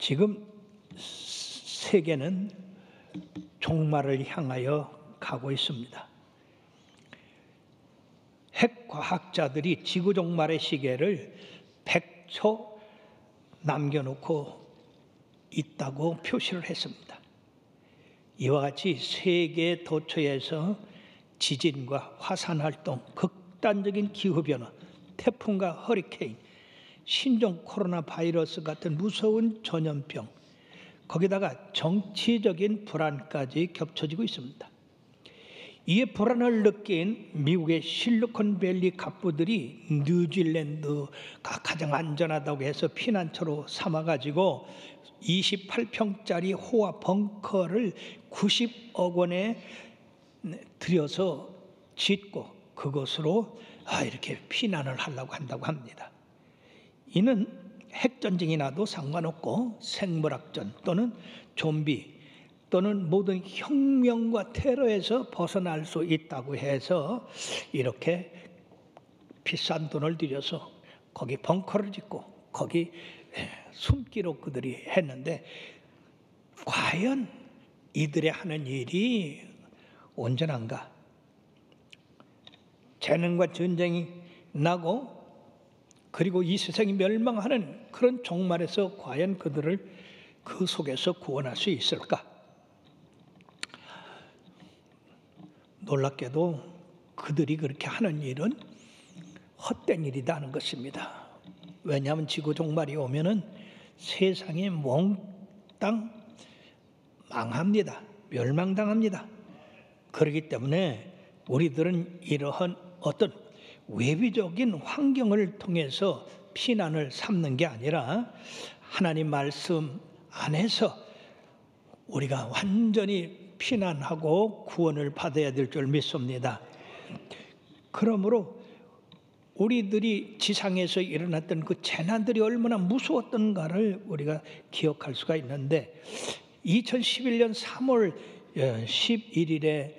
지금 세계는 종말을 향하여 가고 있습니다. 핵과학자들이 지구 종말의 시계를 100초 남겨놓고 있다고 표시를 했습니다. 이와 같이 세계 도처에서 지진과 화산활동, 극단적인 기후변화, 태풍과 허리케인, 신종 코로나 바이러스 같은 무서운 전염병, 거기다가 정치적인 불안까지 겹쳐지고 있습니다. 이에 불안을 느낀 미국의 실리콘밸리 갑부들이 뉴질랜드가 가장 안전하다고 해서 피난처로 삼아가지고 28평짜리 호화 벙커를 90억 원에 들여서 짓고 그것으로 이렇게 피난을 하려고 한다고 합니다. 이는 핵전쟁이 나도 상관없고 생물학전 또는 좀비 또는 모든 혁명과 테러에서 벗어날 수 있다고 해서 이렇게 비싼 돈을 들여서 거기 벙커를 짓고 거기 숨기로 그들이 했는데, 과연 이들의 하는 일이 온전한가? 재난과 전쟁이 나고 그리고 이 세상이 멸망하는 그런 종말에서 과연 그들을 그 속에서 구원할 수 있을까? 놀랍게도 그들이 그렇게 하는 일은 헛된 일이라는 것입니다. 왜냐하면 지구 종말이 오면은 세상이 몽땅 망합니다. 멸망당합니다. 그렇기 때문에 우리들은 이러한 어떤 외부적인 환경을 통해서 피난을 삼는 게 아니라 하나님 말씀 안에서 우리가 완전히 피난하고 구원을 받아야 될 줄 믿습니다. 그러므로 우리들이 지상에서 일어났던 그 재난들이 얼마나 무서웠던가를 우리가 기억할 수가 있는데, 2011년 3월 11일에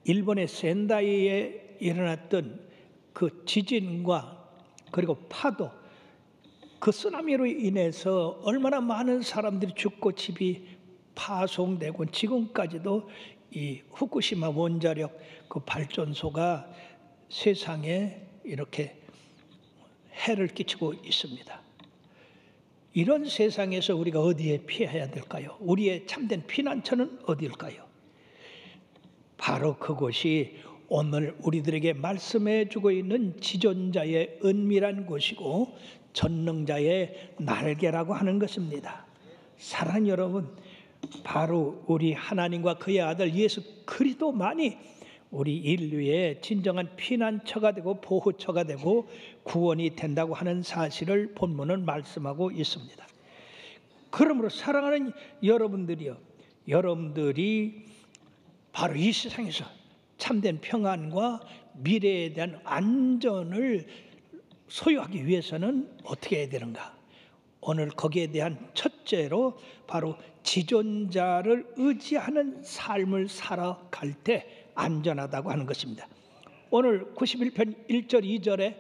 일본의 센다이에 일어났던 그 지진과 그리고 파도, 그 쓰나미로 인해서 얼마나 많은 사람들이 죽고 집이 파손되고 지금까지도 이 후쿠시마 원자력 그 발전소가 세상에 이렇게 해를 끼치고 있습니다. 이런 세상에서 우리가 어디에 피해야 될까요? 우리의 참된 피난처는 어디일까요? 바로 그곳이 오늘 우리들에게 말씀해 주고 있는 지존자의 은밀한 곳이고 전능자의 날개라고 하는 것입니다. 사랑하는 여러분, 바로 우리 하나님과 그의 아들 예수 그리스도만이 우리 인류의 진정한 피난처가 되고 보호처가 되고 구원이 된다고 하는 사실을 본문은 말씀하고 있습니다. 그러므로 사랑하는 여러분들이요, 여러분들이 바로 이 세상에서 참된 평안과 미래에 대한 안전을 소유하기 위해서는 어떻게 해야 되는가? 오늘 거기에 대한 첫째로 바로 지존자를 의지하는 삶을 살아갈 때 안전하다고 하는 것입니다. 오늘 91편 1절 2절에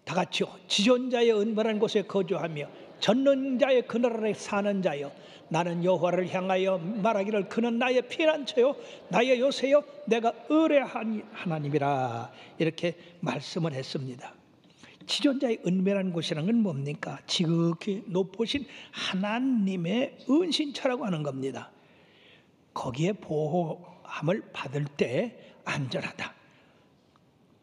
다 같이요, 지존자의 은밀한 곳에 거주하며 전능자의 그늘 아래 사는 자여, 나는 여호와를 향하여 말하기를 그는 나의 피난처요 나의 요새요 내가 의뢰한 하나님이라, 이렇게 말씀을 했습니다. 지존자의 은밀한 곳이라는 건 뭡니까? 지극히 높으신 하나님의 은신처라고 하는 겁니다. 거기에 보호함을 받을 때 안전하다.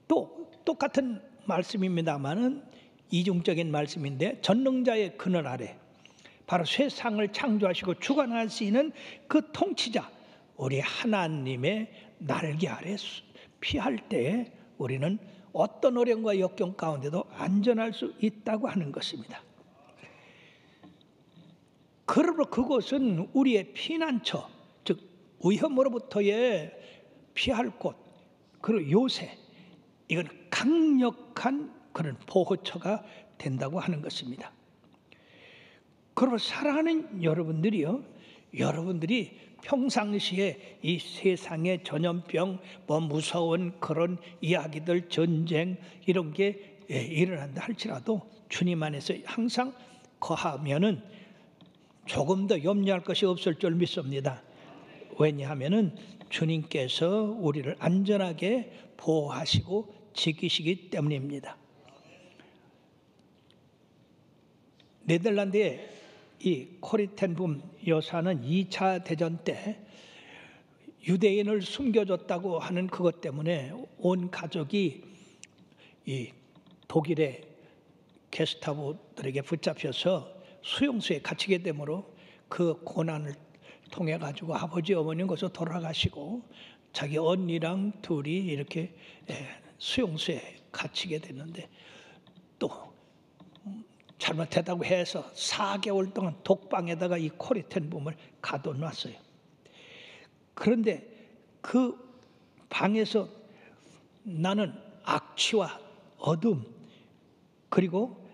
또 똑같은 말씀입니다만은 이중적인 말씀인데, 전능자의 그늘 아래, 바로 세상을 창조하시고 주관하시는 그 통치자 우리 하나님의 날개 아래 피할 때 우리는 어떤 어려움과 역경 가운데도 안전할 수 있다고 하는 것입니다. 그러므로 그곳은 우리의 피난처, 즉 위험으로부터의 피할 곳, 그리고 요새, 이건 강력한 그런 보호처가 된다고 하는 것입니다. 그러므로 사랑하는 여러분들이요, 여러분들이 평상시에 이 세상의 전염병, 무서운 그런 이야기들, 전쟁 이런 게 일어난다 할지라도 주님 안에서 항상 거하면은 조금 더 염려할 것이 없을 줄 믿습니다. 왜냐하면 주님께서 우리를 안전하게 보호하시고 지키시기 때문입니다. 네덜란드의 이 코리텐붐 여사는 2차 대전 때 유대인을 숨겨줬다고 하는 그것 때문에 온 가족이 이 독일의 게스타포들에게 붙잡혀서 수용소에 갇히게 되므로 그 고난을 통해 가지고 아버지 어머니는 거기서 돌아가시고 자기 언니랑 둘이 이렇게 수용소에 갇히게 됐는데 또 잘못했다고 해서 4개월 동안 독방에다가 이 코리텐붐을 가둬놨어요. 그런데 그 방에서 나는 악취와 어둠 그리고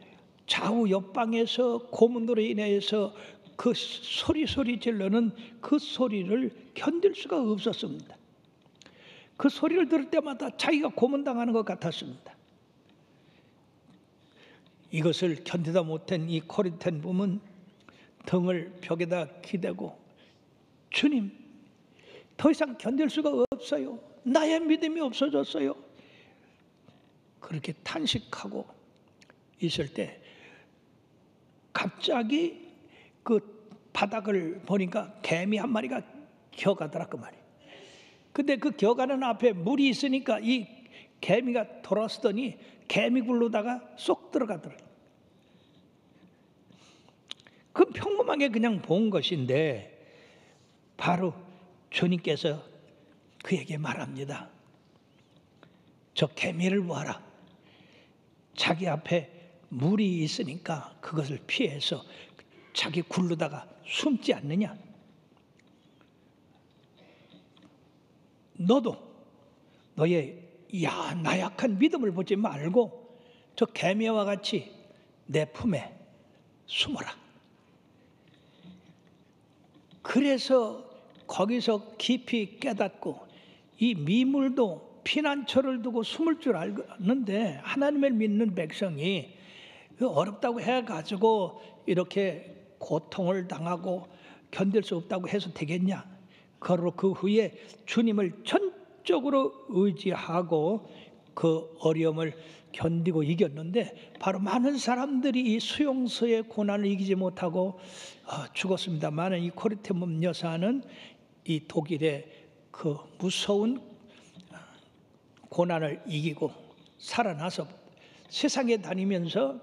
좌우 옆방에서 고문으로 인해서 그 소리 질르는 그 소리를 견딜 수가 없었습니다. 그 소리를 들을 때마다 자기가 고문당하는 것 같았습니다. 이것을 견디다 못한 이 코리텐붐은 등을 벽에다 기대고 주님, 더 이상 견딜 수가 없어요. 나의 믿음이 없어졌어요. 그렇게 탄식하고 있을 때 갑자기 그 바닥을 보니까 개미 한 마리가 기어가더라 그 말이에요. 근데 그 기어가는 앞에 물이 있으니까 이 개미가 돌아서더니 개미굴로다가 쏙 들어가더라고요. 그 평범하게 그냥 본 것인데 바로 주님께서 그에게 말합니다. 저 개미를 보아라. 자기 앞에 물이 있으니까 그것을 피해서 자기 굴르다가 숨지 않느냐. 너도 너의 나약한 믿음을 보지 말고 저 개미와 같이 내 품에 숨어라. 그래서 거기서 깊이 깨닫고 이 미물도 피난처를 두고 숨을 줄 알았는데 하나님을 믿는 백성이 어렵다고 해가지고 이렇게 고통을 당하고 견딜 수 없다고 해서 되겠냐. 그러므로 그 후에 주님을 전적으로 의지하고 그 어려움을 견디고 이겼는데 바로 많은 사람들이 이 수용소의 고난을 이기지 못하고 죽었습니다만 이 코리텐붐 여사는 이 독일의 그 무서운 고난을 이기고 살아나서 세상에 다니면서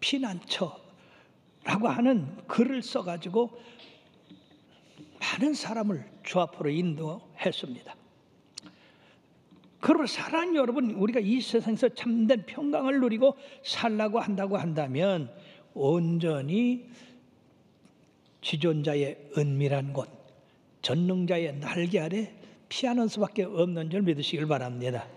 피난처라고 하는 글을 써가지고 많은 사람을 주 앞으로 인도했습니다. 그러므로 사랑하는 여러분, 우리가 이 세상에서 참된 평강을 누리고 살라고 한다고 한다면 온전히 지존자의 은밀한 곳, 전능자의 날개 아래 피하는 수밖에 없는 줄 믿으시길 바랍니다.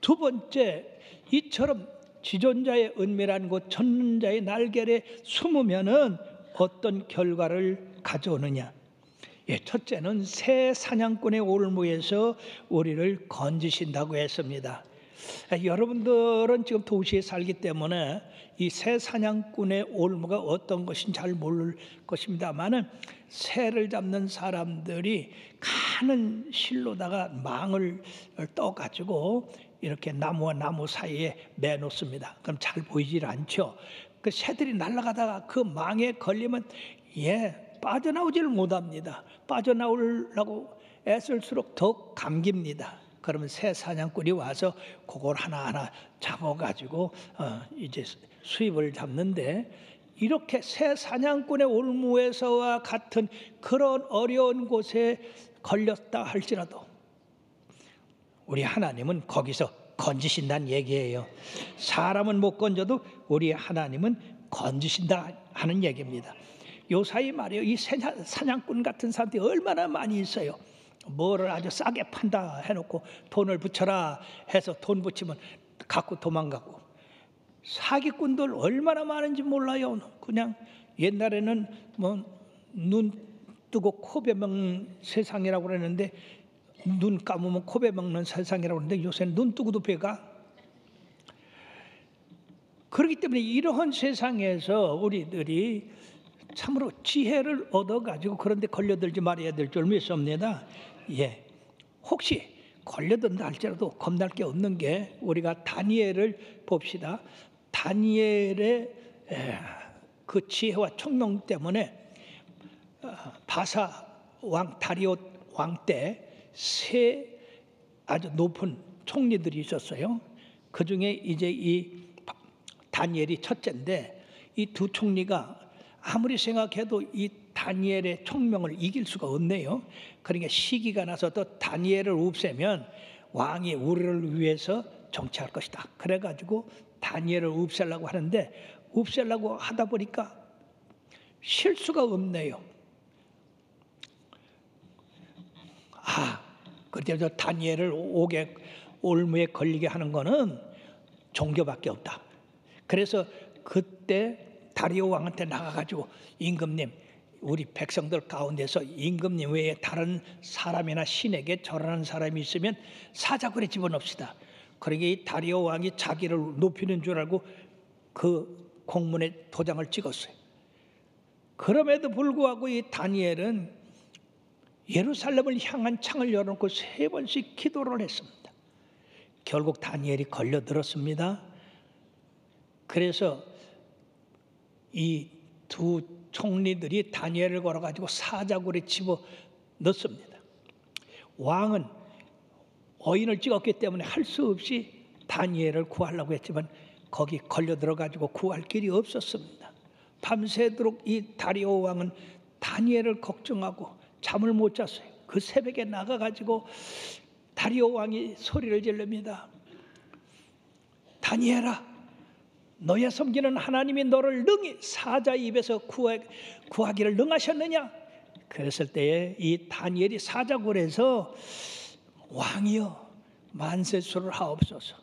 두 번째, 이처럼 지존자의 은밀한 곳, 전능자의 날개 아래 숨으면은 어떤 결과를 가져오느냐? 첫째는 새 사냥꾼의 올무에서 우리를 건지신다고 했습니다. 여러분들은 지금 도시에 살기 때문에 이 새 사냥꾼의 올무가 어떤 것인지 잘 모를 것입니다만은 새를 잡는 사람들이 가는 실로다가 망을 떠가지고 이렇게 나무와 나무 사이에 매놓습니다. 그럼 잘 보이질 않죠. 그 새들이 날아가다가 그 망에 걸리면 빠져나오지를 못합니다. 빠져나오려고 애쓸수록 더 감깁니다. 그러면 새 사냥꾼이 와서 그걸 하나하나 잡아가지고 이제 수입을 잡는데 이렇게 새 사냥꾼의 올무에서와 같은 그런 어려운 곳에 걸렸다 할지라도 우리 하나님은 거기서 건지신다는 얘기예요. 사람은 못 건져도 우리 하나님은 건지신다 하는 얘기입니다. 요사이 말이에요. 이 사냥꾼 같은 사람들이 얼마나 많이 있어요. 뭐를 아주 싸게 판다 해놓고 돈을 붙여라 해서 돈 붙이면 갖고 도망가고, 사기꾼들 얼마나 많은지 몰라요. 그냥 옛날에는 뭐 눈 뜨고 코 베먹는 세상이라고 그랬는데, 눈 감으면 코 베먹는 세상이라고 그러는데 요새는 눈 뜨고도 배가. 그렇기 때문에 이러한 세상에서 우리들이 참으로 지혜를 얻어가지고 그런데 걸려들지 말아야 될 줄 믿습니다. 예, 혹시 걸려든다 할지라도 겁날 게 없는 게 우리가 다니엘을 봅시다. 다니엘의 그 지혜와 총명 때문에 바사 왕 다리오 왕 때 세 아주 높은 총리들이 있었어요. 그 중에 이제 이 다니엘이 첫째인데 이 두 총리가 아무리 생각해도 이 다니엘의 총명을 이길 수가 없네요. 그러니까 시기가 나서 또 다니엘을 없애면 왕이 우리를 위해서 정치할 것이다. 그래가지고 다니엘을 없애려고 하는데 없애려고 하다 보니까 실수가 없네요. 그때 저 다니엘을 옥에 올무에 걸리게 하는 거는 종교밖에 없다. 그래서 그때 다리오 왕한테 나가가지고 임금님, 우리 백성들 가운데서 임금님 외에 다른 사람이나 신에게 절하는 사람이 있으면 사자굴에 집어넣읍시다. 그러게 이 다리오 왕이 자기를 높이는 줄 알고 그 공문에 도장을 찍었어요. 그럼에도 불구하고 이 다니엘은 예루살렘을 향한 창을 열어놓고 3번씩 기도를 했습니다. 결국 다니엘이 걸려들었습니다. 그래서 이 두 총리들이 다니엘을 걸어가지고 사자굴에 집어넣습니다. 왕은 어인을 찍었기 때문에 할 수 없이 다니엘을 구하려고 했지만 거기 걸려들어가지고 구할 길이 없었습니다. 밤새도록 이 다리오 왕은 다니엘을 걱정하고 잠을 못 잤어요. 그 새벽에 나가가지고 다리오 왕이 소리를 지릅니다. 다니엘아, 너의 섬기는 하나님이 너를 능히 사자 입에서 구하기를 능하셨느냐? 그랬을 때에 이 다니엘이 사자굴에서 왕이여 만세수를 하옵소서.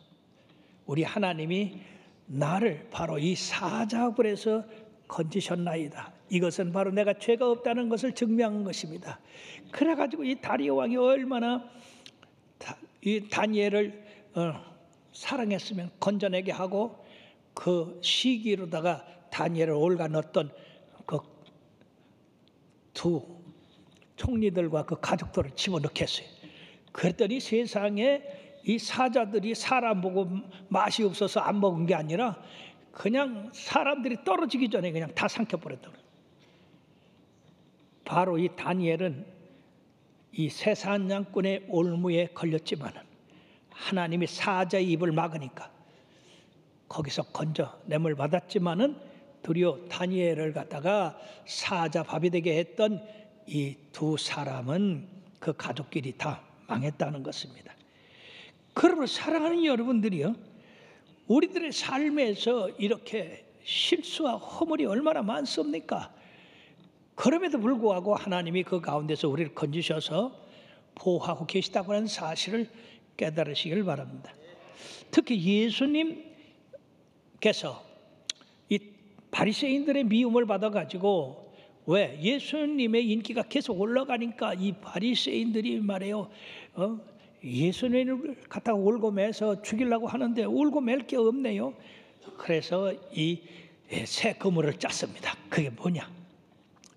우리 하나님이 나를 바로 이 사자굴에서 건지셨나이다. 이것은 바로 내가 죄가 없다는 것을 증명한 것입니다. 그래가지고 이 다리오 왕이 얼마나 이 다니엘을 사랑했으면 건져내게 하고 그 시기로다가 다니엘을 올가 넣었던 그 두 총리들과 그 가족들을 집어넣겠어요. 그랬더니 세상에 이 사자들이 사람 보고 맛이 없어서 안 먹은 게 아니라 그냥 사람들이 떨어지기 전에 그냥 다 삼켜버렸다고. 바로 이 다니엘은 이 세산양꾼의 올무에 걸렸지만은 하나님이 사자의 입을 막으니까 거기서 건져냄을 받았지만은 드디어 다니엘을 갖다가 사자 밥이 되게 했던 이 두 사람은 그 가족끼리 다 망했다는 것입니다. 그러므로 사랑하는 여러분들이요, 우리들의 삶에서 이렇게 실수와 허물이 얼마나 많습니까? 그럼에도 불구하고 하나님이 그 가운데서 우리를 건지셔서 보호하고 계시다고 하는 사실을 깨달으시길 바랍니다. 특히 예수님께서 이 바리새인들의 미움을 받아가지고, 왜 예수님의 인기가 계속 올라가니까 이 바리새인들이 말해요, 예수님을 갖다가 울고 매서 죽이려고 하는데 울고 맬 게 없네요. 그래서 이 새 그물을 짰습니다. 그게 뭐냐?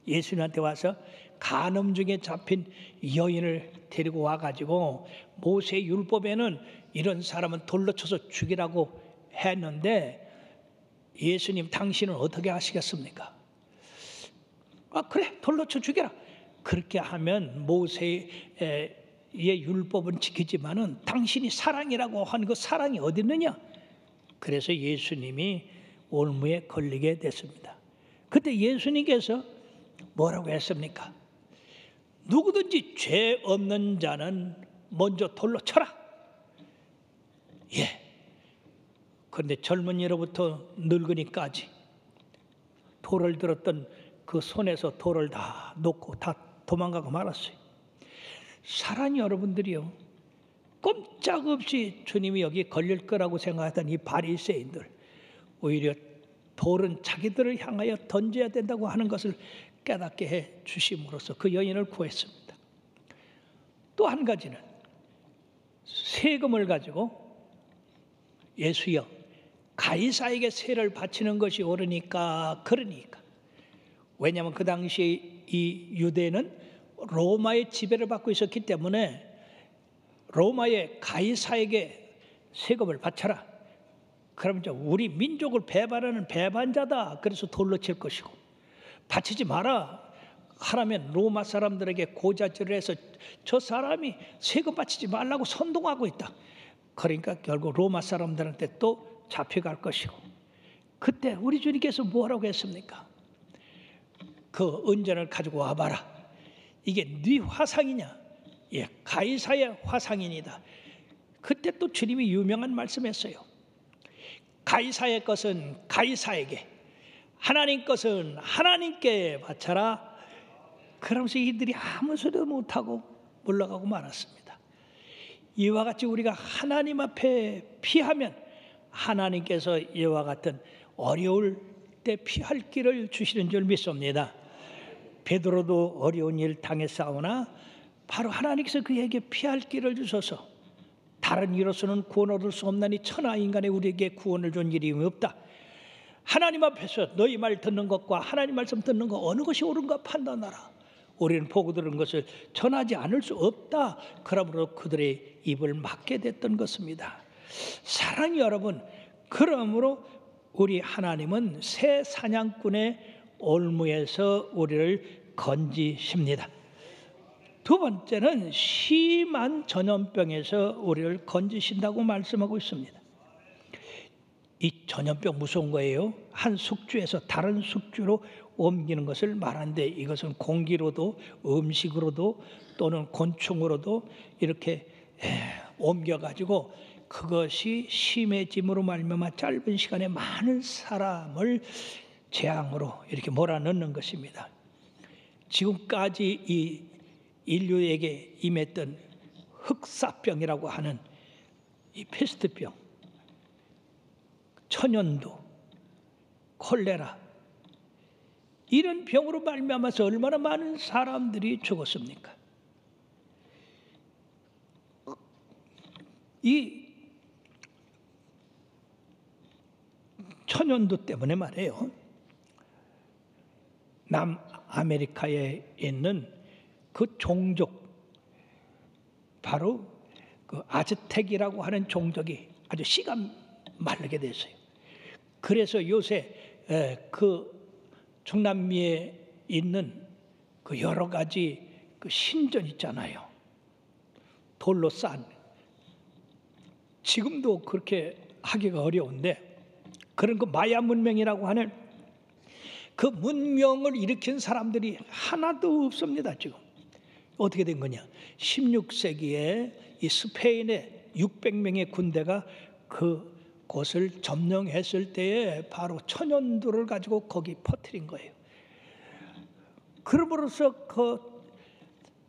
예수님한테 와서 간음 중에 잡힌 여인을 데리고 와가지고 모세 율법에는 이런 사람은 돌로 쳐서 죽이라고 했는데 예수님 당신은 어떻게 하시겠습니까? 그래, 돌로 쳐 죽여라. 그렇게 하면 모세의 율법은 지키지만은 당신이 사랑이라고 한 그 사랑이 어디 있느냐? 그래서 예수님이 올무에 걸리게 됐습니다. 그때 예수님께서 뭐라고 했습니까? 누구든지 죄 없는 자는 먼저 돌로 쳐라. 예. 그런데 젊은이로부터 늙은이까지 돌을 들었던 그 손에서 돌을 다 놓고 다 도망가고 말았어요. 사랑하는 여러분들이요, 꼼짝없이 주님이 여기 걸릴 거라고 생각하던 이 바리새인들, 오히려 돌은 자기들을 향하여 던져야 된다고 하는 것을 깨닫게 해 주심으로써 그 여인을 구했습니다. 또 한 가지는 세금을 가지고 예수여, 가이사에게 세를 바치는 것이 옳으니까 그러니까 왜냐하면 그 당시 이 유대는 로마의 지배를 받고 있었기 때문에 로마의 가이사에게 세금을 바쳐라. 그러면 우리 민족을 배반하는 배반자다. 그래서 돌로 칠 것이고, 바치지 마라 하라면 로마 사람들에게 고자질을 해서 저 사람이 세금 바치지 말라고 선동하고 있다. 그러니까 결국 로마 사람들한테 또 잡혀갈 것이고, 그때 우리 주님께서 뭐라고 했습니까? 그 은전을 가지고 와봐라. 이게 네 화상이냐? 예, 가이사의 화상이니다. 그때 또 주님이 유명한 말씀했어요. 가이사의 것은 가이사에게, 하나님 것은 하나님께 바쳐라. 그러면서 이들이 아무 소리도 못하고 물러가고 말았습니다. 이와 같이 우리가 하나님 앞에 피하면 하나님께서 이와 같은 어려울 때 피할 길을 주시는 줄 믿습니다. 베드로도 어려운 일 당했사오나 바로 하나님께서 그에게 피할 길을 주셔서 다른 이로서는 구원 얻을 수 없나니 천하 인간의 우리에게 구원을 준 일이 없다. 하나님 앞에서 너희 말 듣는 것과 하나님 말씀 듣는 것 어느 것이 옳은가 판단하라. 우리는 보고 들은 것을 전하지 않을 수 없다. 그러므로 그들의 입을 막게 됐던 것입니다. 사랑하는 여러분, 그러므로 우리 하나님은 새 사냥꾼의 올무에서 우리를 건지십니다. 두 번째는 심한 전염병에서 우리를 건지신다고 말씀하고 있습니다. 이 전염병 무서운 거예요. 한 숙주에서 다른 숙주로 옮기는 것을 말하는데, 이것은 공기로도 음식으로도 또는 곤충으로도 이렇게 옮겨가지고 그것이 심해짐으로 말미암아 짧은 시간에 많은 사람을 재앙으로 이렇게 몰아넣는 것입니다. 지금까지 이 인류에게 임했던 흑사병이라고 하는 이 페스트병, 천연두, 콜레라, 이런 병으로 말미암아서 얼마나 많은 사람들이 죽었습니까? 이 천연두 때문에 말이에요. 남아메리카에 있는 그 종족, 바로 그 아즈텍이라고 하는 종족이 아주 씨가 마르게 됐어요. 그래서 요새 그 중남미에 있는 그 여러 가지 그 신전 있잖아요. 돌로 싼, 지금도 그렇게 하기가 어려운데, 그런 그 마야 문명이라고 하는 그 문명을 일으킨 사람들이 하나도 없습니다. 지금 어떻게 된 거냐? 16세기에 이 스페인의 600명의 군대가 그 곳을 점령했을 때에 바로 천연두를 가지고 거기 퍼뜨린 거예요. 그럼으로써 그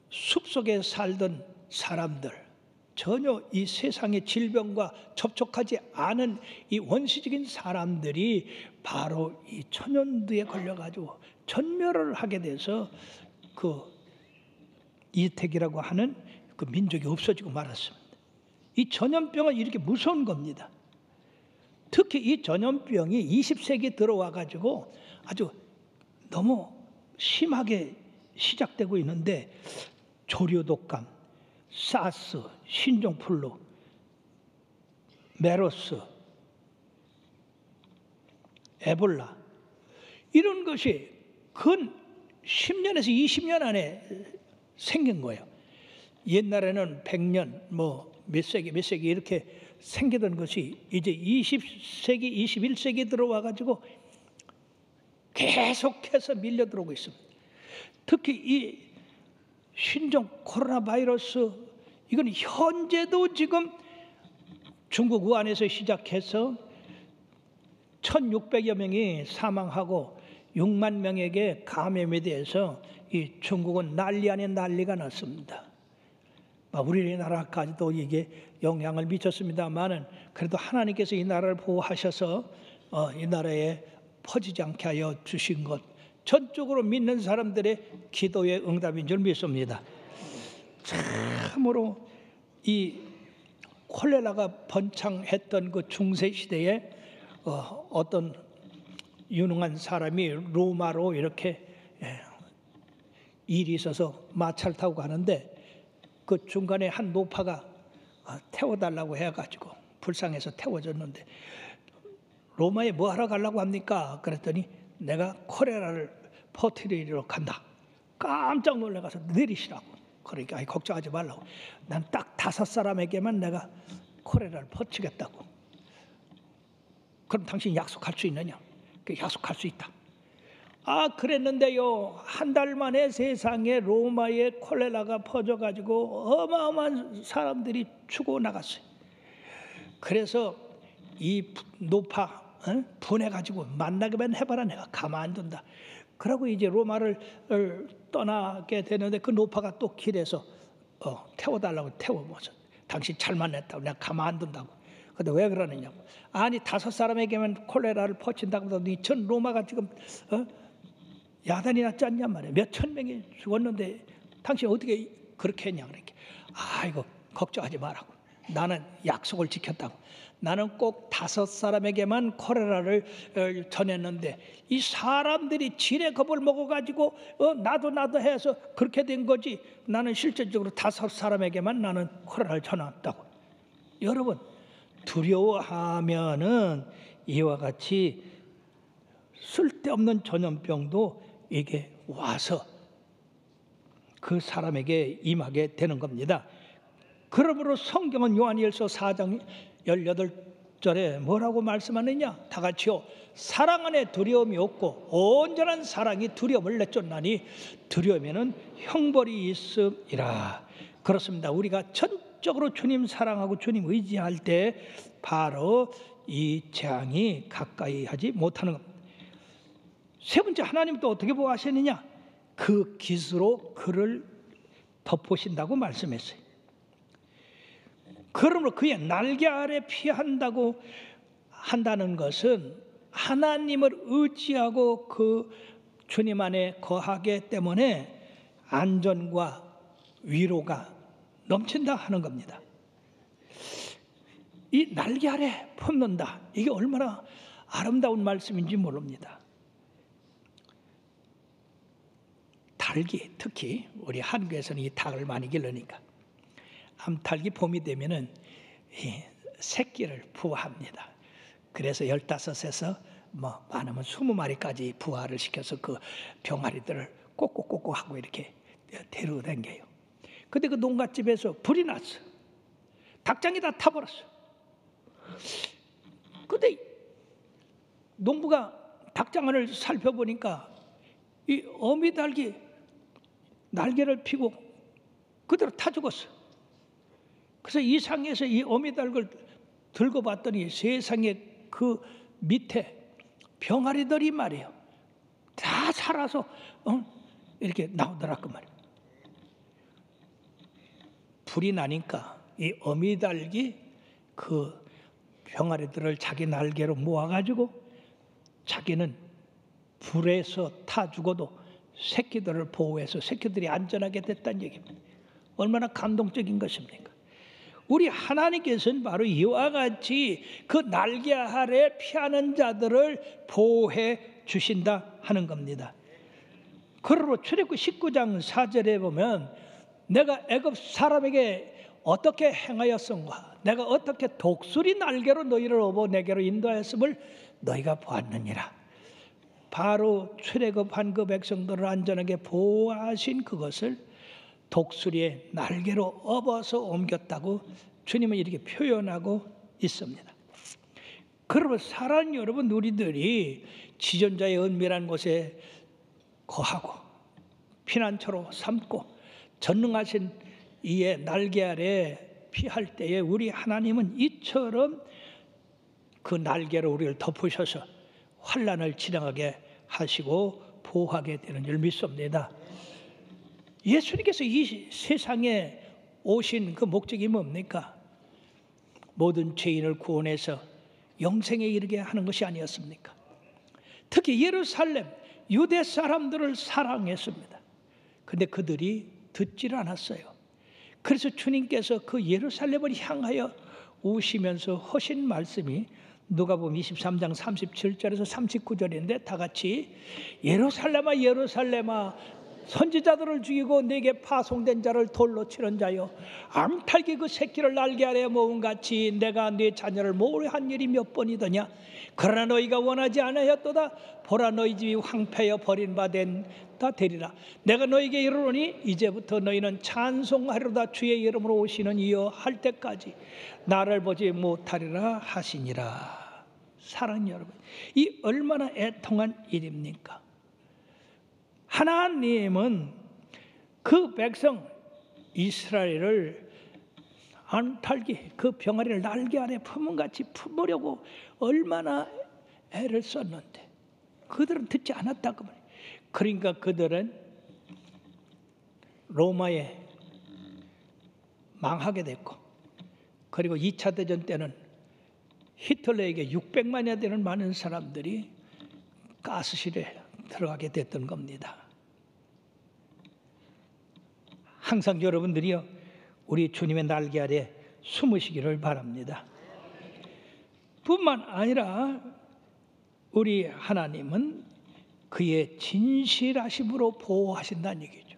숲속에 살던 사람들, 전혀 이 세상의 질병과 접촉하지 않은 이 원시적인 사람들이 바로 이 천연두에 걸려가지고 전멸을 하게 돼서 그 이태기라고 하는 그 민족이 없어지고 말았습니다. 이 전염병은 이렇게 무서운 겁니다. 특히 이 전염병이 20세기 들어와 가지고 아주 너무 심하게 시작되고 있는데, 조류독감, 사스, 신종플루, 메르스, 에볼라, 이런 것이 근 10년에서 20년 안에 생긴 거예요. 옛날에는 100년 몇 세기 이렇게 생기던 것이 이제 20세기 21세기 들어와 가지고 계속해서 밀려 들어오고 있습니다. 특히 이 신종 코로나 바이러스, 이건 현재도 지금 중국 우한에서 시작해서 1600여 명이 사망하고 6만 명에게 감염에 대해서 이 중국은 난리 아닌 난리가 났습니다. 우리나라까지도 이게 영향을 미쳤습니다만은, 그래도 하나님께서 이 나라를 보호하셔서 이 나라에 퍼지지 않게 하여 주신 것, 전적으로 믿는 사람들의 기도의 응답인 줄 믿습니다. 참으로 이 콜레라가 번창했던 그 중세 시대에 어떤 유능한 사람이 로마로 이렇게 일이 있어서 마차를 타고 가는데 그 중간에 한 노파가 태워달라고 해가지고 불쌍해서 태워줬는데 로마에 뭐 하러 가려고 합니까? 그랬더니 내가 콜레라를 퍼뜨리러 간다. 깜짝 놀라가서 내리시라고. 그러니까 걱정하지 말라고. 난 딱 5사람에게만 내가 콜레라를 퍼뜨리겠다고. 그럼 당신 약속할 수 있느냐? 약속할 수 있다. 그랬는데요, 한 달 만에 세상에 로마에 콜레라가 퍼져가지고 어마어마한 사람들이 죽어 나갔어요. 그래서 이 노파 분해가지고 만나기만 해봐라, 내가 가만 안 둔다. 그러고 이제 로마를 떠나게 되는데 그 노파가 또 길에서 태워달라고 태워보서 당신 잘 만났다고, 내가 가만 안 둔다고. 근데 왜 그러느냐고. 아니 5사람에게만 콜레라를 퍼친다고 하더니 전 로마가 지금 야단이 났지 않냔 말이에요. 몇천 명이 죽었는데 당신 어떻게 그렇게 했냐. 그렇게. 이거 걱정하지 말라고. 나는 약속을 지켰다고. 나는 꼭 5사람에게만 콜레라를 전했는데 이 사람들이 지레 겁을 먹어가지고 나도 해서 그렇게 된 거지. 나는 실질적으로 5사람에게만 나는 콜레라를 전했다고. 여러분, 두려워하면은 이와 같이 쓸데없는 전염병도 이게 와서 그 사람에게 임하게 되는 겁니다. 그러므로 성경은 요한일서 4장 18절에 뭐라고 말씀하느냐? 다 같이요. 사랑 안에 두려움이 없고 온전한 사랑이 두려움을 내쫓나니 두려움에는 형벌이 있음이라. 그렇습니다. 우리가 전적으로 주님 사랑하고 주님 의지할 때 바로 이 재앙이 가까이 하지 못하는 겁니다. 세 번째, 하나님 또 어떻게 보호하시느냐? 그 깃으로 그를 덮으신다고 말씀했어요. 그러므로 그의 날개 아래 피한다고 한다는 것은 하나님을 의지하고 그 주님 안에 거하기 때문에 안전과 위로가 넘친다 하는 겁니다. 이 날개 아래 품는다, 이게 얼마나 아름다운 말씀인지 모릅니다. 닭이, 특히 우리 한국에서는 이 닭을 많이 기르니까 암탉이 봄이 되면은 새끼를 부화합니다. 그래서 15에서 많으면 20마리까지 부화를 시켜서 그 병아리들을 꼬꼬꼬꼬 하고 이렇게 데리고 다녀요. 근데 그 농갓집에서 불이 났어. 닭장이 다 타버렸어. 근데 농부가 닭장 안을 살펴보니까 이 어미닭이 날개를 펴고 그대로 타 죽었어. 그래서 이 상에서 이 어미닭을 들고 봤더니 세상에 그 밑에 병아리들이 말이에요, 다 살아서 이렇게 나오더라고 말이에요. 불이 나니까 이 어미닭이 그 병아리들을 자기 날개로 모아가지고 자기는 불에서 타 죽어도 새끼들을 보호해서 새끼들이 안전하게 됐다는 얘기입니다. 얼마나 감동적인 것입니까? 우리 하나님께서는 바로 이와 같이 그 날개 아래 피하는 자들을 보호해 주신다 하는 겁니다. 그러므로 출애굽기 19장 4절에 보면 내가 애굽 사람에게 어떻게 행하였은가, 내가 어떻게 독수리 날개로 너희를 업어 내게로 인도하였음을 너희가 보았느니라. 바로 출애굽한 그 백성들을 안전하게 보호하신 그것을 독수리의 날개로 업어서 옮겼다고 주님은 이렇게 표현하고 있습니다. 그러면 사랑하는 여러분, 우리들이 지존자의 은밀한 곳에 거하고 피난처로 삼고 전능하신 이의 날개 아래 피할 때에 우리 하나님은 이처럼 그 날개로 우리를 덮으셔서 환난을 지나가게 하시고 보호하게 되는 줄 믿습니다. 예수님께서 이 세상에 오신 그 목적이 뭡니까? 모든 죄인을 구원해서 영생에 이르게 하는 것이 아니었습니까? 특히 예루살렘 유대 사람들을 사랑했습니다. 근데 그들이 듣질 않았어요. 그래서 주님께서 그 예루살렘을 향하여 오시면서 하신 말씀이 누가복음 23장 37절에서 39절인데 다 같이 예루살렘아 예루살렘아 선지자들을 죽이고 내게 파송된 자를 돌로 치는 자여 암탉이 그 새끼를 날개 아래 모은 같이 내가 네 자녀를 모욕한 일이 몇 번이더냐. 그러나 너희가 원하지 않으였도다. 보라 너희 집이 황폐하여 버림받았다 되리라. 내가 너희에게 이르노니 이제부터 너희는 찬송하리로다. 주의 이름으로 오시는 이여 할 때까지 나를 보지 못하리라 하시니라. 사랑하는 여러분, 이 얼마나 애통한 일입니까? 하나님은 그 백성 이스라엘을 암탉이 그 병아리를 날개 아래 품은같이 품으려고 얼마나 애를 썼는데 그들은 듣지 않았다고 말이에요. 그러니까 그들은 로마에 망하게 됐고, 그리고 2차 대전 때는 히틀러에게 600만여 되는 많은 사람들이 가스실에 들어가게 됐던 겁니다. 항상 여러분들이요, 우리 주님의 날개 아래 숨으시기를 바랍니다. 뿐만 아니라 우리 하나님은 그의 진실하심으로 보호하신다는 얘기죠.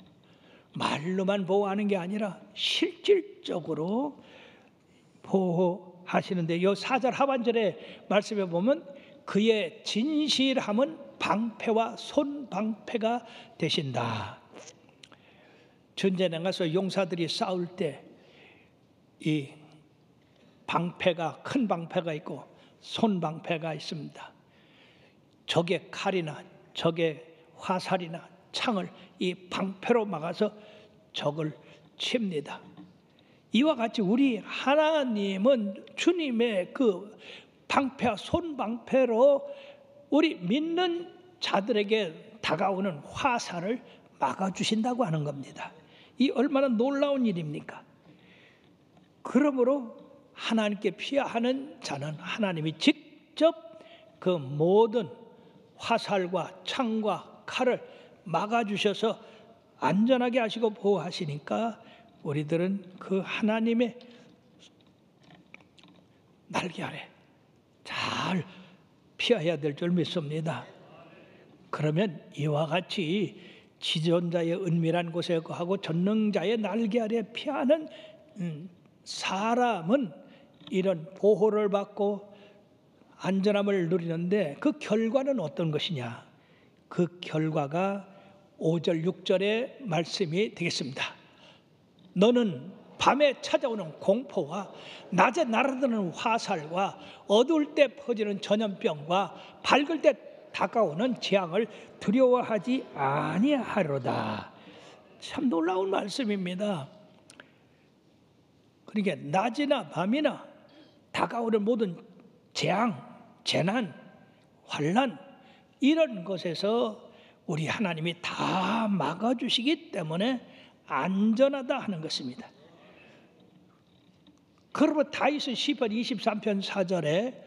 말로만 보호하는 게 아니라 실질적으로 보호하시는데, 이 4절 하반절에 말씀해 보면 그의 진실함은 방패와 손방패가 되신다. 전쟁에 가서 용사들이 싸울 때 이 방패가, 큰 방패가 있고 손방패가 있습니다. 적의 칼이나 적의 화살이나 창을 이 방패로 막아서 적을 칩니다. 이와 같이 우리 하나님은 주님의 그 방패와 손방패로 우리 믿는 자들에게 다가오는 화살을 막아주신다고 하는 겁니다. 이 얼마나 놀라운 일입니까? 그러므로 하나님께 피하는 자는 하나님이 직접 그 모든 화살과 창과 칼을 막아주셔서 안전하게 하시고 보호하시니까 우리들은 그 하나님의 날개 아래 잘 피해야 될 줄 믿습니다. 그러면 이와 같이 지존자의 은밀한 곳에 거하고 전능자의 날개 아래 피하는 사람은 이런 보호를 받고 안전함을 누리는데, 그 결과는 어떤 것이냐? 그 결과가 5절 6절의 말씀이 되겠습니다. 너는 밤에 찾아오는 공포와 낮에 날아드는 화살과 어두울 때 퍼지는 전염병과 밝을 때 다가오는 재앙을 두려워하지 아니하리로다. 참 놀라운 말씀입니다. 그러니까 낮이나 밤이나 다가오는 모든 재앙, 재난, 환난 이런 것에서 우리 하나님이 다 막아주시기 때문에 안전하다 하는 것입니다. 그러면 다윗은 시편 23편 4절에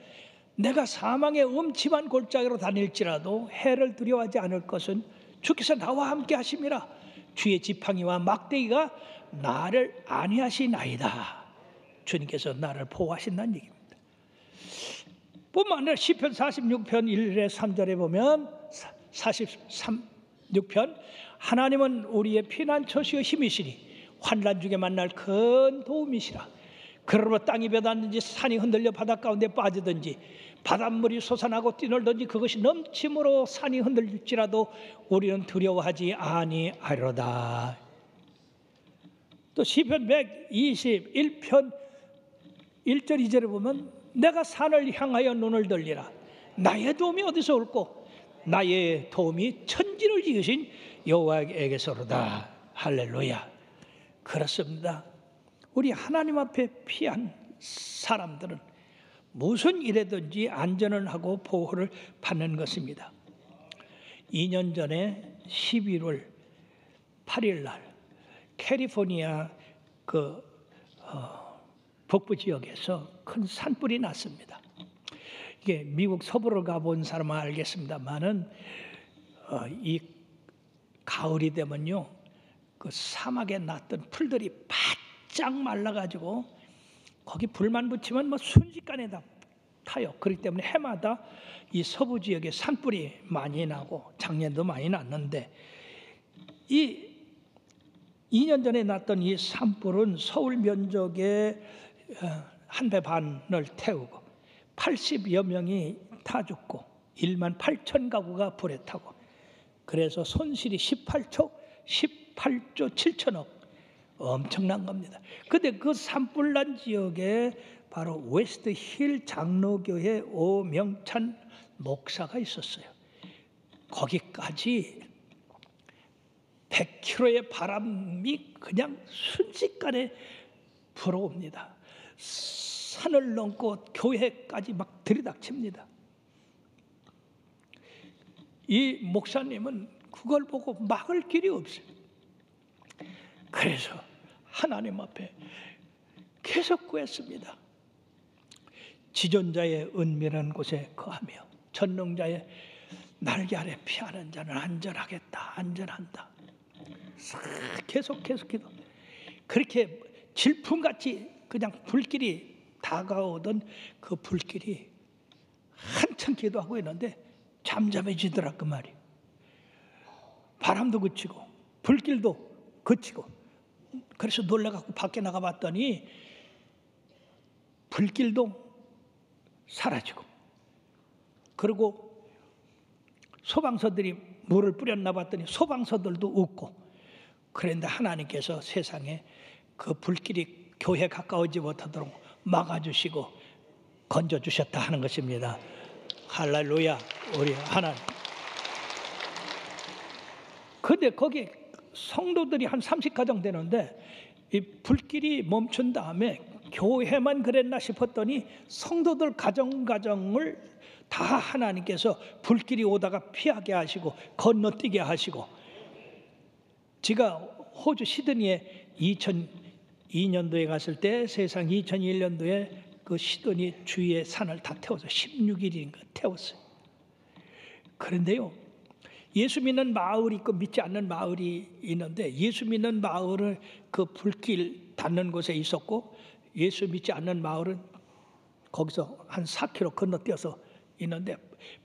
내가 사망의 음침한 골짜기로 다닐지라도 해를 두려워하지 않을 것은 주께서 나와 함께 하심이라. 주의 지팡이와 막대기가 나를 안위하시나이다. 주님께서 나를 보호하신다는 얘기입니다. 뿐만 아니라 시편 46편 1절 3절에 보면 46편 하나님은 우리의 피난처시여 힘이시니 환난 중에 만날 큰 도움이시라. 그러므로 땅이 벼닿는지 산이 흔들려 바다 가운데 빠지든지 바닷물이 솟아나고 뛰놀든지 그것이 넘침으로 산이 흔들릴지라도 우리는 두려워하지 아니하리로다. 또 시편 121편 1절 2절에 보면 내가 산을 향하여 눈을 돌리라. 나의 도움이 어디서 올꼬? 나의 도움이 천지를 지으신 여호와에게서로다. 할렐루야. 그렇습니다. 우리 하나님 앞에 피한 사람들은 무슨 일에든지 안전을 하고 보호를 받는 것입니다. 2년 전에 11월 8일 날 캘리포니아 북부 지역에서 큰 산불이 났습니다. 이게 미국 서부를 가본 사람은 알겠습니다만은 이 가을이 되면요, 그 사막에 났던 풀들이 바짝 말라가지고 거기 불만 붙이면 뭐 순식간에 다 타요. 그렇기 때문에 해마다 이 서부 지역에 산불이 많이 나고 작년도 많이 났는데, 이 2년 전에 났던 이 산불은 서울 면적의 한 배 반을 태우고 80여 명이 타 죽고 1만 8천 가구가 불에 타고, 그래서 손실이 18조 7천억, 엄청난 겁니다. 근데 그 산불난 지역에 바로 웨스트 힐 장로교회 오명찬 목사가 있었어요. 거기까지 100km의 바람이 그냥 순식간에 불어옵니다. 산을 넘고 교회까지 막 들이닥칩니다. 이 목사님은 그걸 보고 막을 길이 없어요. 그래서 하나님 앞에 계속 구했습니다. 지존자의 은밀한 곳에 거하며 전능자의 날개 아래 피하는 자는 안전하겠다, 안전한다. 계속 기도. 그렇게 질풍같이 그냥 불길이 다가오던 그 불길이 한참 기도하고 있는데 잠잠해지더라 그 말이. 바람도 그치고 불길도 그치고. 그래서 놀라갖고 밖에 나가봤더니 불길도 사라지고, 그리고 소방서들이 물을 뿌렸나 봤더니 소방서들도 웃고. 그런데 하나님께서 세상에 그 불길이 교회 가까워지지 못하도록 막아주시고 건져주셨다 하는 것입니다. 할렐루야, 우리 하나님. 근데 거기 성도들이 한 30가정 되는데 이 불길이 멈춘 다음에 교회만 그랬나 싶었더니 성도들 가정을 다 하나님께서 불길이 오다가 피하게 하시고 건너뛰게 하시고. 제가 호주 시드니에 2002년도에 갔을 때 세상 2001년도에 그 시드니 주위의 산을 다 태워서 16일인가 태웠어요. 그런데요, 예수 믿는 마을이 있고 믿지 않는 마을이 있는데, 예수 믿는 마을은 그 불길 닿는 곳에 있었고 예수 믿지 않는 마을은 거기서 한 4km 건너뛰어서 있는데,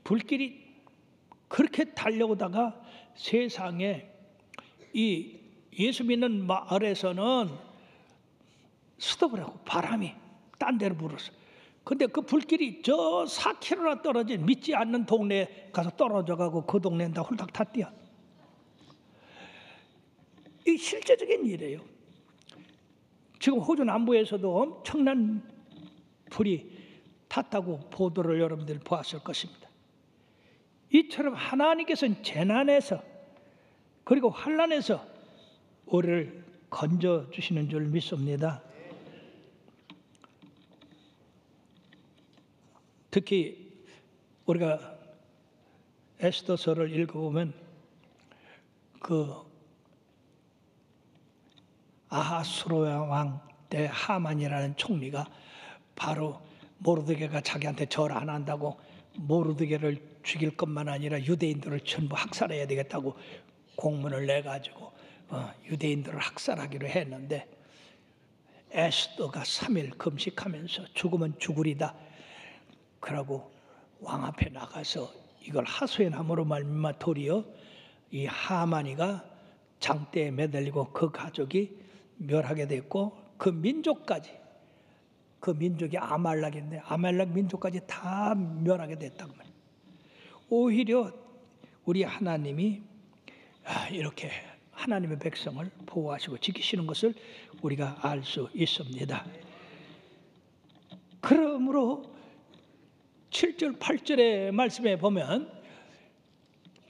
불길이 그렇게 달려오다가 세상에 이 예수 믿는 마을에서는 스톱을 하고 바람이 딴 데로 불었어. 근데 그 불길이 저 4km나 떨어진 믿지 않는 동네에 가서 떨어져가고 그 동네는 다 홀딱 탔대요. 이 실제적인 일이에요. 지금 호주 남부에서도 엄청난 불이 탔다고 보도를 여러분들 보았을 것입니다. 이처럼 하나님께서는 재난에서 그리고 환난에서 우리를 건져주시는 줄 믿습니다. 특히 우리가 에스더서를 읽어보면 그 아하수로야 왕 때 하만이라는 총리가 바로 모르드게가 자기한테 절 안 한다고 모르드게를 죽일 것만 아니라 유대인들을 전부 학살해야 되겠다고 공문을 내가지고 유대인들을 학살하기로 했는데, 에스더가 3일 금식하면서 죽으면 죽으리다 그러고 왕 앞에 나가서 이걸 하소연함으로 말미암아 도리어 이 하만이가 장대에 매달리고 그 가족이 멸하게 됐고, 그 민족까지, 그 민족이 아말렉인데 아말렉 민족까지 다 멸하게 됐단 말이에요. 오히려 우리 하나님이 이렇게 하나님의 백성을 보호하시고 지키시는 것을 우리가 알 수 있습니다. 그러므로 7절 8절의 말씀에 보면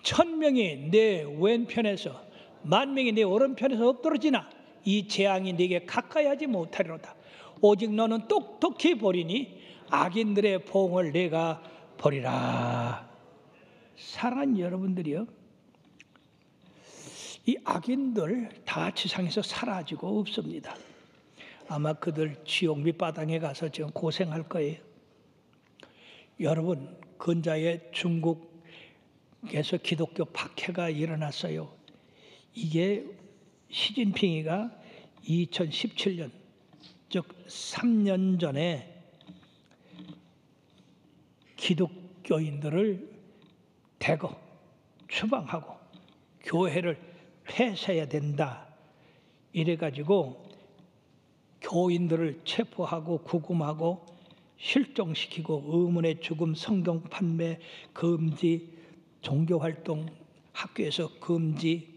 1000명이 내 왼편에서 10,000명이 내 오른편에서 엎드러지나 이 재앙이 네게 가까이 하지 못하리로다. 오직 너는 똑똑히 보리니 악인들의 보응을 내가 보리라. 사랑하는 여러분들이요, 이 악인들 다 지상에서 사라지고 없습니다. 아마 그들 지옥 밑바닥에 가서 지금 고생할 거예요. 여러분, 근자에 중국에서 기독교 박해가 일어났어요. 이게 시진핑이가 2017년 즉 3년 전에 기독교인들을 대거 추방하고 교회를 폐쇄해야 된다. 이래가지고 교인들을 체포하고 구금하고 실종시키고 의문의 죽음, 성경 판매 금지, 종교활동 학교에서 금지,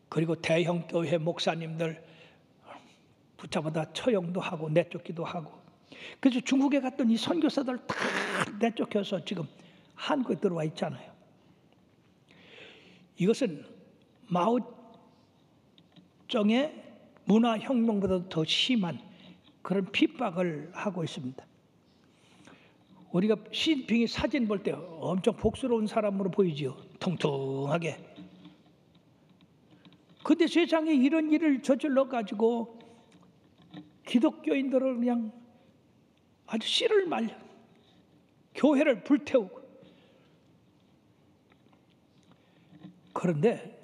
그리고 대형 교회 목사님들 붙잡아다 처형도 하고 내쫓기도 하고. 그래서 중국에 갔던 이 선교사들 다 내쫓겨서 지금 한국에 들어와 있잖아요. 이것은 마오쩌의 문화혁명보다 더 심한 그런 핍박을 하고 있습니다. 우리가 시진핑이 사진 볼 때 엄청 복스러운 사람으로 보이지요. 통통하게. 근데 세상에 이런 일을 저질러 가지고 기독교인들을 그냥 아주 씨를 말려 교회를 불태우고. 그런데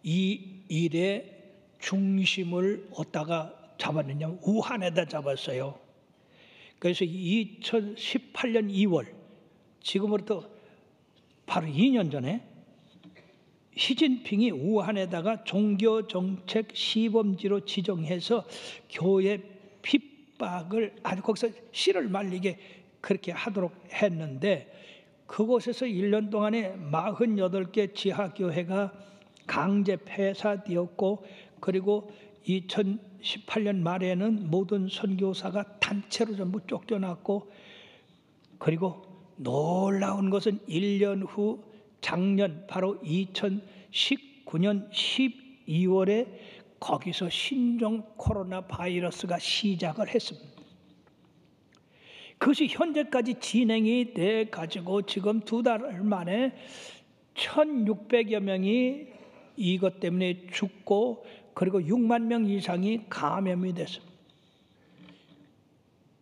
이 일의 중심을 어디다가 잡았느냐? 우한에다 잡았어요. 그래서 2018년 2월, 지금으로부터 바로 2년 전에 시진핑이 우한에다가 종교정책 시범지로 지정해서 교회 핍박을 아주 거기서 씨를 말리게 그렇게 하도록 했는데, 그곳에서 1년 동안에 48개 지하교회가 강제 폐사되었고, 그리고 2018년 말에는 모든 선교사가 단체로 전부 쫓겨났고, 그리고 놀라운 것은 1년 후 작년 바로 2019년 12월에 거기서 신종 코로나 바이러스가 시작을 했습니다. 그것이 현재까지 진행이 돼 가지고 지금 2달 만에 1,600여 명이 이것 때문에 죽고, 그리고 6만 명 이상이 감염이 됐습니다.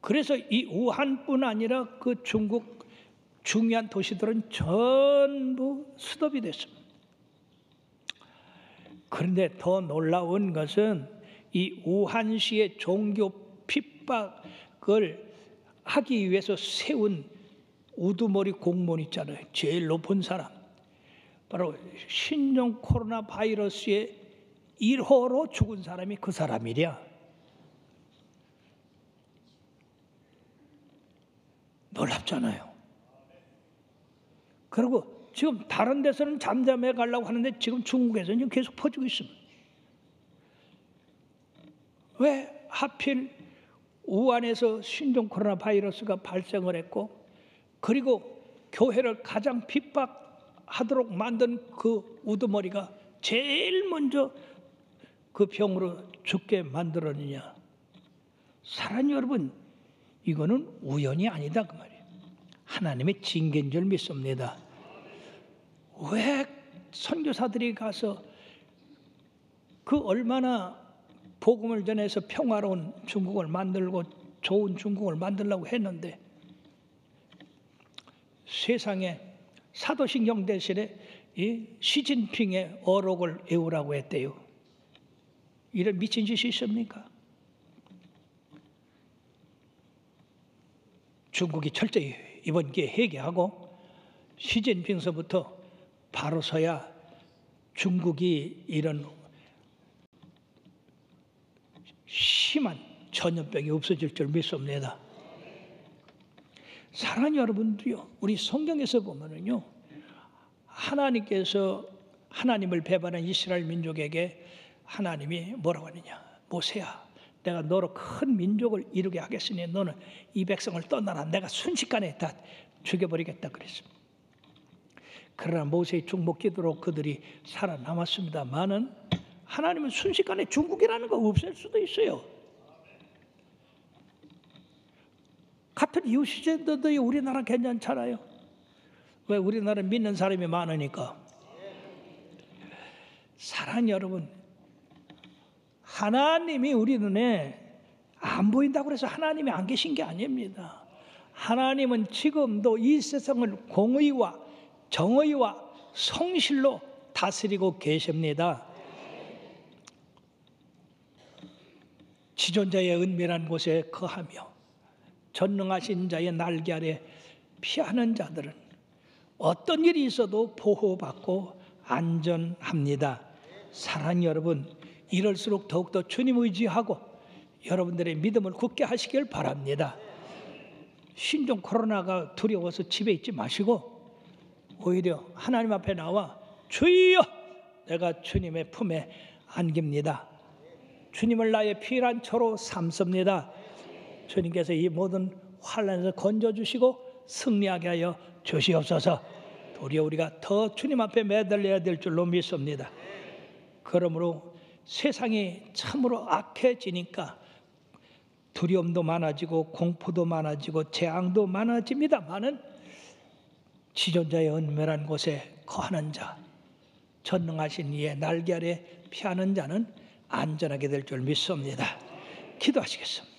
그래서 이 우한뿐 아니라 그 중국 중요한 도시들은 전부 스톱이 됐습니다. 그런데 더 놀라운 것은 이 우한시의 종교 핍박을 하기 위해서 세운 우두머리 공무원 있잖아요. 제일 높은 사람. 바로 신종 코로나 바이러스의 1호로 죽은 사람이 그 사람이랴. 놀랍잖아요. 그리고 지금 다른 데서는 잠잠해 가려고 하는데 지금 중국에서는 계속 퍼지고 있습니다. 왜 하필 우한에서 신종 코로나 바이러스가 발생을 했고, 그리고 교회를 가장 핍박하도록 만든 그 우두머리가 제일 먼저 그 병으로 죽게 만들었느냐? 사랑하는 여러분, 이거는 우연이 아니다 그 말이에요. 하나님의 징계인 줄 믿습니다. 왜 선교사들이 가서 그 얼마나 복음을 전해서 평화로운 중국을 만들고 좋은 중국을 만들려고 했는데, 세상에 사도신경 대신에 이 시진핑의 어록을 외우라고 했대요. 이런 미친 짓이 있습니까? 중국이 철저히 이번 기회에 회개하고 시진핑서부터 바로 서야 중국이 이런 심한 전염병이 없어질 줄 믿습니다. 사랑하는 여러분도요, 우리 성경에서 보면은요, 하나님께서 하나님을 배반한 이스라엘 민족에게 하나님이 뭐라고 하느냐? 모세야, 내가 너로 큰 민족을 이루게 하겠으니 너는 이 백성을 떠나라. 내가 순식간에 다 죽여버리겠다 그랬습니다. 그러나 모세의 중복 기도로 그들이 살아남았습니다만은 하나님은 순식간에 중국이라는 거 없앨 수도 있어요. 같은 이웃시대도 우리나라 괜찮잖아요. 왜? 우리나라는 믿는 사람이 많으니까. 사랑하는 여러분, 하나님이 우리 눈에 안 보인다고 해서 하나님이 안 계신 게 아닙니다. 하나님은 지금도 이 세상을 공의와 정의와 성실로 다스리고 계십니다. 지존자의 은밀한 곳에 거하며 전능하신 자의 날개 아래 피하는 자들은 어떤 일이 있어도 보호받고 안전합니다. 사랑하는 여러분, 이럴수록 더욱더 주님 의지하고 여러분들의 믿음을 굳게 하시길 바랍니다. 신종 코로나가 두려워서 집에 있지 마시고 오히려 하나님 앞에 나와 주여, 내가 주님의 품에 안깁니다. 주님을 나의 피난처로 삼습니다. 주님께서 이 모든 환난에서 건져주시고 승리하게 하여 주시옵소서. 도리어 우리가 더 주님 앞에 매달려야 될 줄로 믿습니다. 그러므로 세상이 참으로 악해지니까 두려움도 많아지고 공포도 많아지고 재앙도 많아집니다마는 지존자의 은밀한 곳에 거하는 자, 전능하신 이의 날개 아래 피하는 자는 안전하게 될 줄 믿습니다. 기도하시겠습니다.